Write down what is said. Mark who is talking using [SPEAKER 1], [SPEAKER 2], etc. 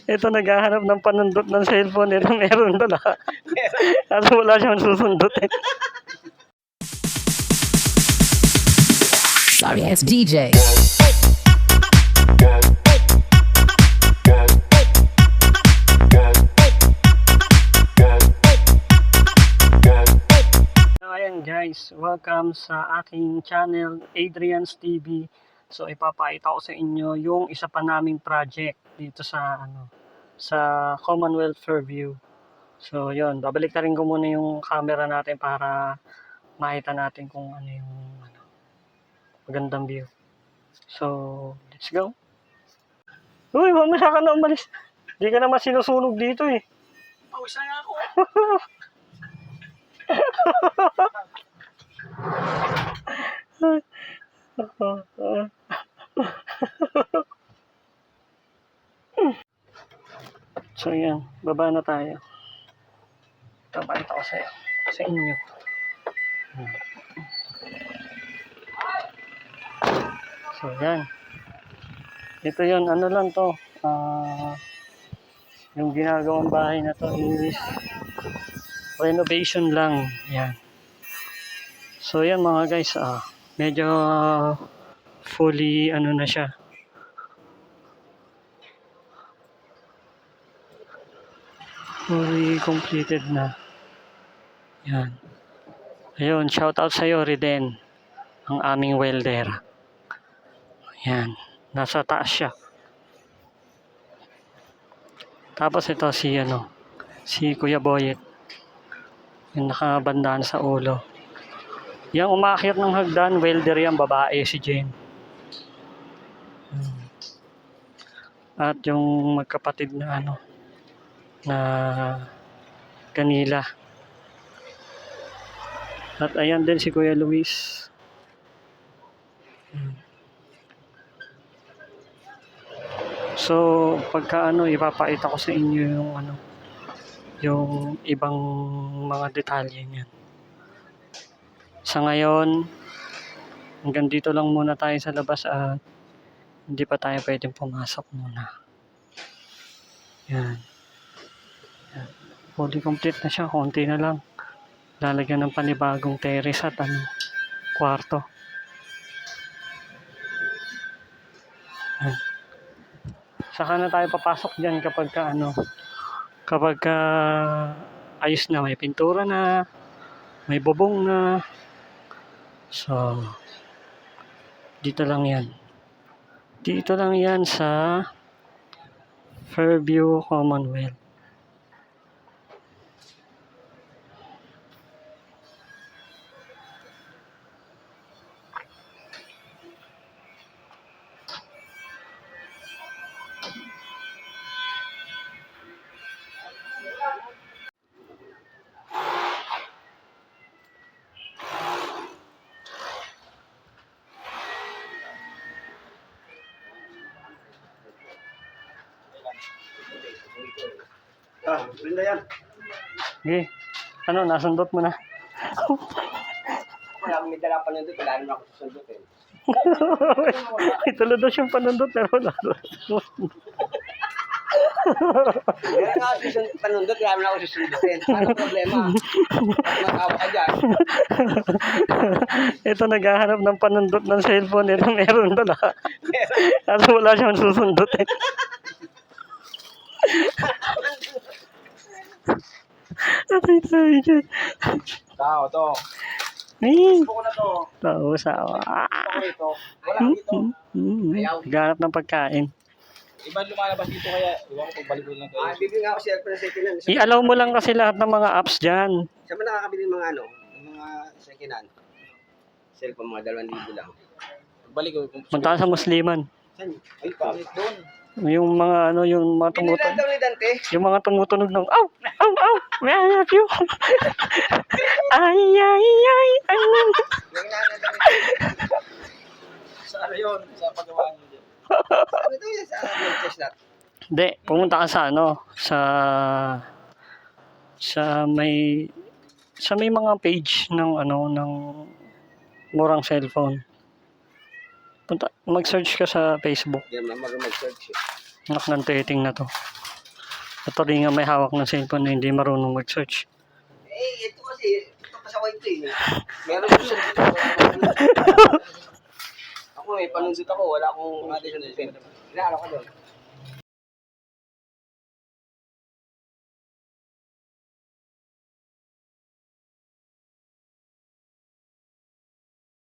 [SPEAKER 1] Ito naghahanap ng panundot ng cellphone. Ito meron dala. Kasi wala siyang susundutin.
[SPEAKER 2] Sorry, it's DJ.
[SPEAKER 1] So ayan guys, welcome sa aking channel, Adrian's TV. So ipapakita ko sa inyo yung isa pa naming project dito sa sa Commonwealth Fairview. So yun, babalik na rin ko muna yung camera natin para makita natin kung ano yung magandang view. So, let's go. Uy, mamaya ka na umalis. Hindi ka naman sinusunog dito eh.
[SPEAKER 3] Pawis na ako.
[SPEAKER 1] So yan, baba na tayo. Papakita ko sa inyo. So yan. Ito yun, ano lang to. Yung ginagawang bahay na to is renovation lang. Yan. So yan mga guys, medyo fully ano na siya. Fully completed na. Yan. Ayun, shout out sa'yo Riden, ang aming welder. Yan, nasa taas siya. Tapos ito si Kuya Boyet. Yung nakabandaan sa ulo. Yang umakyat ng hagdan, welder yan, babae, si Jane. At yung magkapatid na na kanila. At ayan din si Kuya Luis. So, pagka ipapakita ko sa inyo yung ibang mga detalye niyan. Sa ngayon, hanggang dito lang muna tayo sa labas at hindi pa tayo pwedeng pumasok muna. Yan. Fully complete na siya, konti na lang. Lalagyan ng panibagong terrace at kwarto. Yan. Saka na tayo papasok diyan kapag ayos na, may pintura na, may bubong na. So, dito lang yan sa Fairview Commonwealth.
[SPEAKER 3] Rinda yan.
[SPEAKER 1] Okay. Nasundot mo na.
[SPEAKER 3] Wala akong may dala pa nandun, wala naman ako susundutin.
[SPEAKER 1] Itulo daw siyang panundot pero wala.
[SPEAKER 3] Kaya nga ako panundot, wala naman ako susundutin. Ano problema? Mag-awa ka dyan.
[SPEAKER 1] Ito naghahanap ng panundot ng cellphone. Ito meron dala. Kasi wala siyang susundutin. Atay tayo dyan.
[SPEAKER 3] Tao to.
[SPEAKER 1] Ay,
[SPEAKER 3] Buko na to.
[SPEAKER 1] tao sawa.
[SPEAKER 3] Buko rito. Wala dito.
[SPEAKER 1] Naghahanap ng pagkain.
[SPEAKER 4] Iba lumalabas dito kaya iwan ko pag balik ko lang kayo.
[SPEAKER 3] Bibili nga ako cellphone na second hand.
[SPEAKER 1] I-allow mo lang kasi lahat ng mga apps dyan.
[SPEAKER 3] Saan ba nakakabili ng mga mga second hand? Cellphone mga 2,000 lang.
[SPEAKER 4] Pagbalik ko.
[SPEAKER 1] Punta ka sa Musliman.
[SPEAKER 3] Saan?
[SPEAKER 4] Ay, pangit doon.
[SPEAKER 1] Yung mga yung mga
[SPEAKER 3] Pinilan
[SPEAKER 1] tumutunog.
[SPEAKER 3] daw ni Dante.
[SPEAKER 1] Yung mga tumutunog ng aw, aw, aw, may I love you. Ay, ay, ay, ay.
[SPEAKER 3] Yung inaano daw ni Dante.
[SPEAKER 4] Sa ano yun? Sa paggawa niyo dyan.
[SPEAKER 3] Ano daw yan sa chestnut?
[SPEAKER 1] Hindi, pumunta ka sa may mga page ng ng murang cellphone. Punta, mag-search ka sa Facebook.
[SPEAKER 3] Hindi naman marunong mag-search eh.
[SPEAKER 1] Anak ng teting na to. Ito rin nga may hawak ng cellphone na hindi marunong mag-search.
[SPEAKER 3] Ito kasi, ito pasaway ito eh. Meron ko siya dito. Ako may panundot ako, wala akong additional pen. Inaano ko doon.